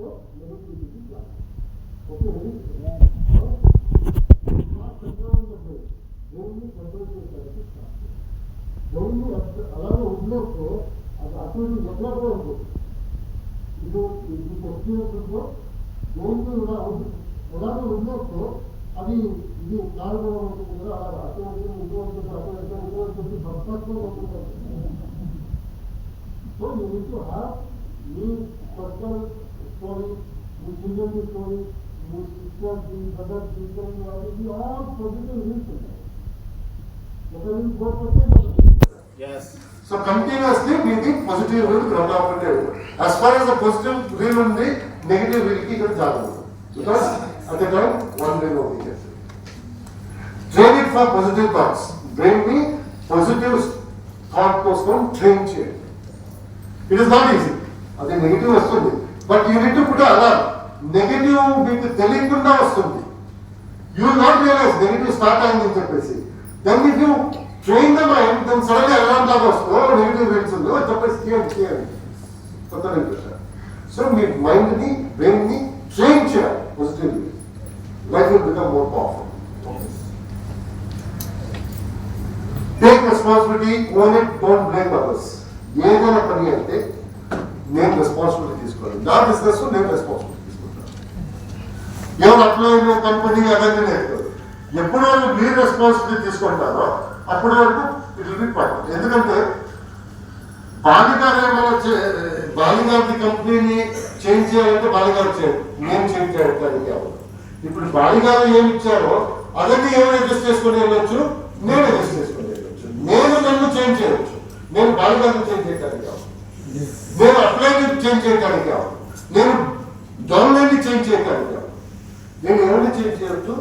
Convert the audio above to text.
So negativity is black. Okay, ready? Not controlling the brain. Brain control చేసేసరికి start. Brain అలాగే వదిలేస్తే అది అటు ఇటు ఎట్లా ఉంటుంది. ఇది ఎక్స్పీరియన్స్ ఉందో బ్రెయిన్ ఎలాగే వదిలేస్తే అది ఇది నాలుగు ఉంటుంది కదా, అలా అటు ఇటు ఉంటుంది భక్తత్వం ఉంటుంది. So you need to have your personal story, your children's story, your sisters, your brothers, your all positive reasons. Yes. So continuously we think positive will develop. As far as the positive will only, negative will keep it down. Because at the time, one will only get it. Train it for positive thoughts. Bring me positive thought కోసం train చేయండి. It is not easy. అది negative వస్తుంది. But you need to put alarm. Negative మీకు తెలియకుండా వస్తుంది. You will not realise negative start అయిందని చెప్పేసి. Then if you train the mind, then సడన్గా అలార్మ్ లాగా వస్తుంది. నెగిటివ్ రీల్స్ ఉంది చెప్పేసి చేయండి కొత్త ఇంప్రెషన్. సో మీ మైండ్ని బ్రెయిన్ని ట్రైన్ చేయాలి positively. Life will become more powerful. Take responsibility, own it, don't blame others. ఏదైనా పని అంటే నేను రెస్పాన్సిబిలిటీ తీసుకోవాలి. నా బిజినెస్ నేను రెస్పాన్సిబిలిటీ తీసుకుంటాను. ఎవరు అప్లైన్ కంపెనీ అవన్నీ లేదు. ఎప్పుడు మీరు రెస్పాన్సిబిలిటీ తీసుకుంటారో అప్పటి వరకు ఇట్ విల్ బి పార్ట్. ఎందుకంటే బాలిగారి కంపెనీని చేంజ్ చేయాలంటే బాలిగారు చేయాలి, నేను చేంజ్ చేయడానికి కావాలి. ఇప్పుడు బాలిగారు ఏమి ఇచ్చారో అదన్నీ ఏమైనా అడ్జస్ట్ చేసుకుని వెళ్ళొచ్చు, నేను అడ్జస్ట్ చేసుకుని వెళ్ళొచ్చు. నేను నన్ను చేంజ్ చేయవచ్చు. నేను బాలిగారిని చేంజ్ చేయడానికి కావాలి, నేను అప్లైని చేంజ్ చేయడానికి కావాలి, నేను గవర్నమెంట్ని చేంజ్ చేయడానికి కావాలి. నేను ఎవరిని చేంజ్ చేయొచ్చు.